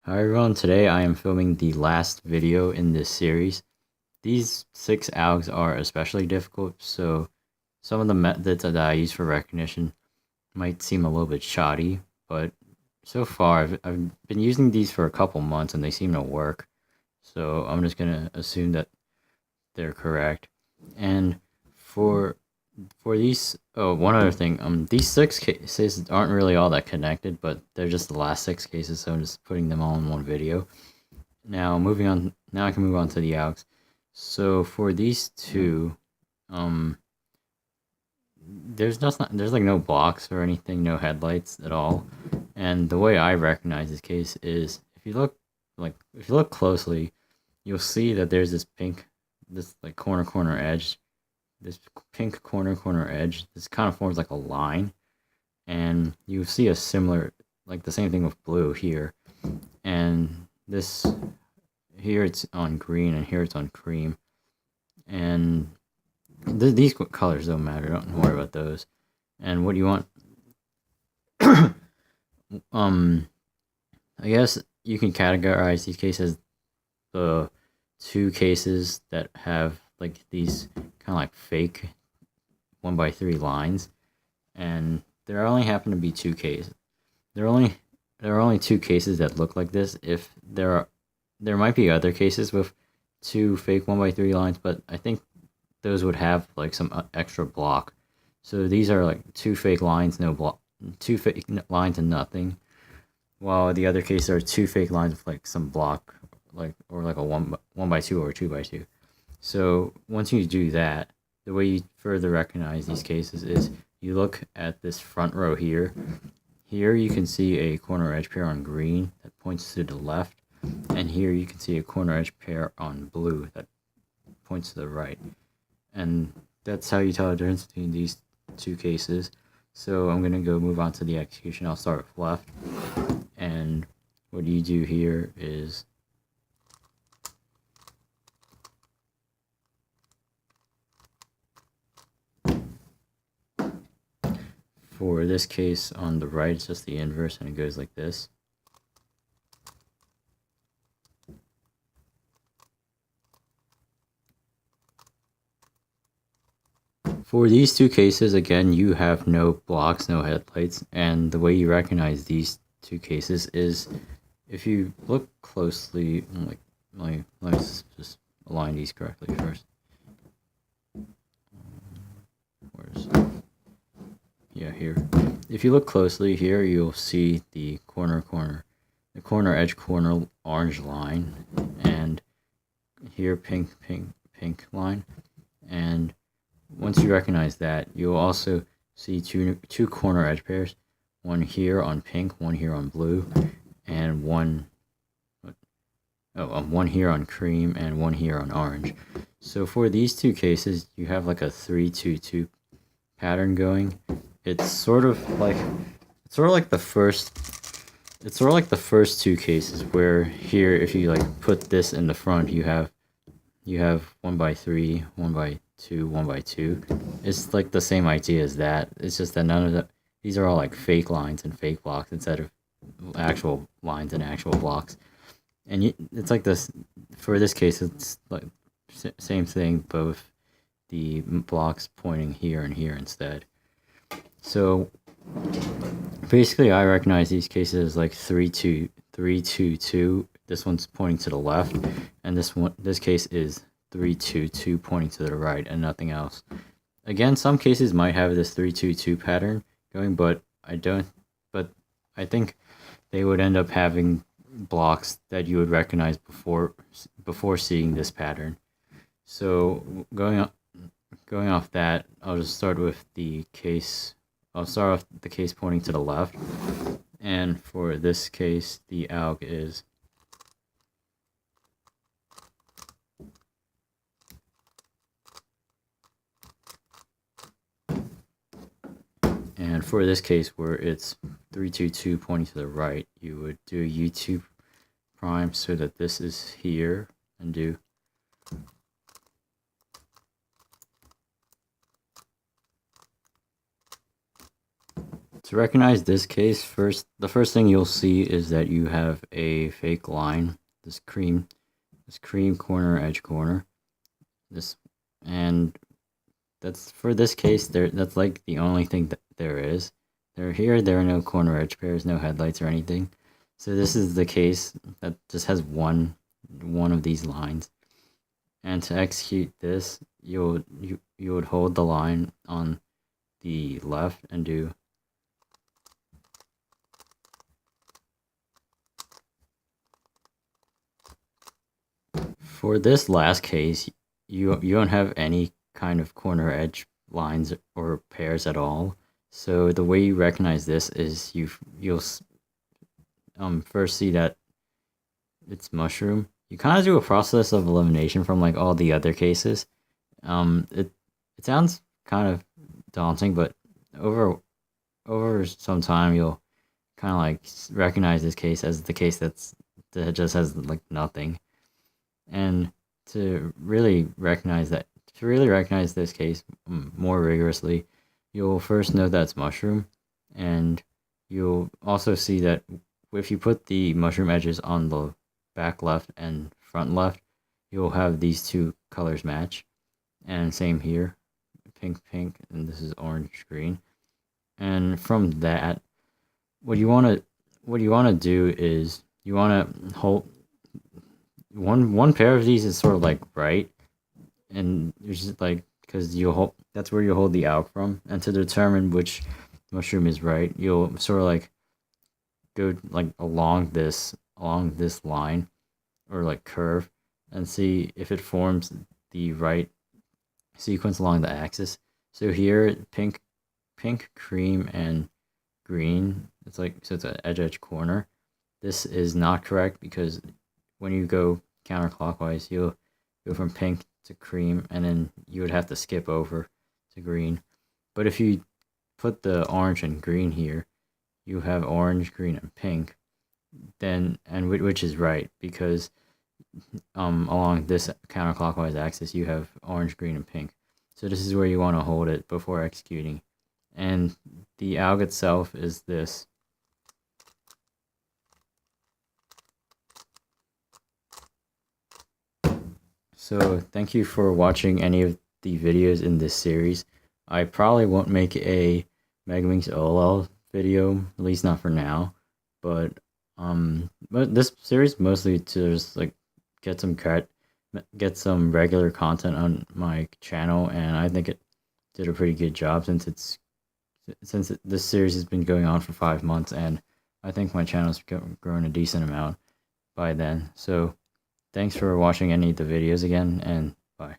Hi everyone, today I am filming the last video in this series. These 6 algs are especially difficult, so some of the methods that I use for recognition might seem a little bit shoddy, but so far I've been using these for a couple months and they seem to work, so I'm just gonna assume that they're correct. And for these, oh, one other thing, these 6 cases aren't really all that connected, but they're just the last 6 cases, so I'm just putting them all in one video. Now moving on, now I can move on to the algs. So for these two, um, there's like no blocks or anything, no headlights at all. And the way I recognize this case is if you look closely, you'll see that there's this like corner edge, this pink corner edge. This kind of forms like a line, and you see a similar, like the same thing with blue here, and this here it's on green and here it's on cream, and these colors don't matter, don't worry about those. And what you want, um I guess you can categorize these cases, the two cases that have like these kind of like fake 1x3 lines, and there only happen to be two cases. There are only two cases that look like this. If there might be other cases with two fake 1x3 lines, but I think those would have like some extra block. So these are like two fake lines, no block, two fake lines and nothing. While the other cases are two fake lines with like some block, like or like a one by two or 2x2. So once you do that, the way you further recognize these cases is you look at this front row here. Here you can see a corner edge pair on green that points to the left, and here you can see a corner edge pair on blue that points to the right. And that's how you tell the difference between these two cases. So I'm going to go move on to the execution. I'll start with left. And what you do here is for this case on the right, it's just the inverse, and it goes like this. For these two cases, again, you have no blocks, no headlights, and the way you recognize these two cases is if you look closely, let's just align these correctly first. Yeah, here. If you look closely here, you'll see the corner edge corner orange line, and here pink line. And once you recognize that, you'll also see two corner edge pairs, one here on pink, one here on blue, and one here on cream and one here on orange. So for these two cases, you have like a 3-2-2 pattern going. It's sort of like the first two cases, where here if you like put this in the front, you have 1x3, 1x2, 1x2. It's like the same idea as that. It's just that none of these are all like fake lines and fake blocks instead of actual lines and actual blocks. And it's like this, for this case, it's like same thing, both the blocks pointing here and here instead. So basically I recognize these cases as like 3-2-2. This one's pointing to the left, and this case is 3-2-2 pointing to the right and nothing else. Again, some cases might have this 3-2-2 pattern going, but I think they would end up having blocks that you would recognize before seeing this pattern. So going off that, I'll just start with the case. I'll start off the case pointing to the left, and for this case, the alg is and for this case where it's 3-2-2 pointing to the right, you would do a U2 prime so that this is here, and do To recognize this case, the first thing you'll see is that you have a fake line, this cream corner, edge corner, this, and that's for this case. That's like the only thing that there is. There are no corner edge pairs, no headlights or anything. So this is the case that just has one of these lines. And to execute this, you would hold the line on the left and do for this last case, you don't have any kind of corner edge lines or pairs at all. So the way you recognize this is you'll first see that it's mushroom. You kind of do a process of elimination from like all the other cases. It sounds kind of daunting, but over some time you'll kind of like recognize this case as the case that just has like nothing. And to really recognize this case more rigorously, you'll first know that's mushroom, and you'll also see that if you put the mushroom edges on the back left and front left, you'll have these two colors match. And same here, pink, and this is orange, green. And from that, what you want to do is you want to hold one pair of these is sort of like right, and it's just like because that's where you hold the alk from, and to determine which mushroom is right, you'll sort of like go like along this line or like curve and see if it forms the right sequence along the axis. So here, pink, cream, and green. It's like, so it's an edge corner. This is not correct because when you go counterclockwise, you'll go from pink to cream, and then you would have to skip over to green. But if you put the orange and green here, you have orange, green, and pink. Then, and which is right, because along this counterclockwise axis, you have orange, green, and pink. So this is where you want to hold it before executing. And the alg itself is this. So thank you for watching any of the videos in this series. I probably won't make a Megaminx OLL video, at least not for now. But this series mostly to just like get some regular content on my channel, and I think it did a pretty good job since this series has been going on for 5 months, and I think my channel's grown a decent amount by then. So thanks for watching any of the videos again, and bye.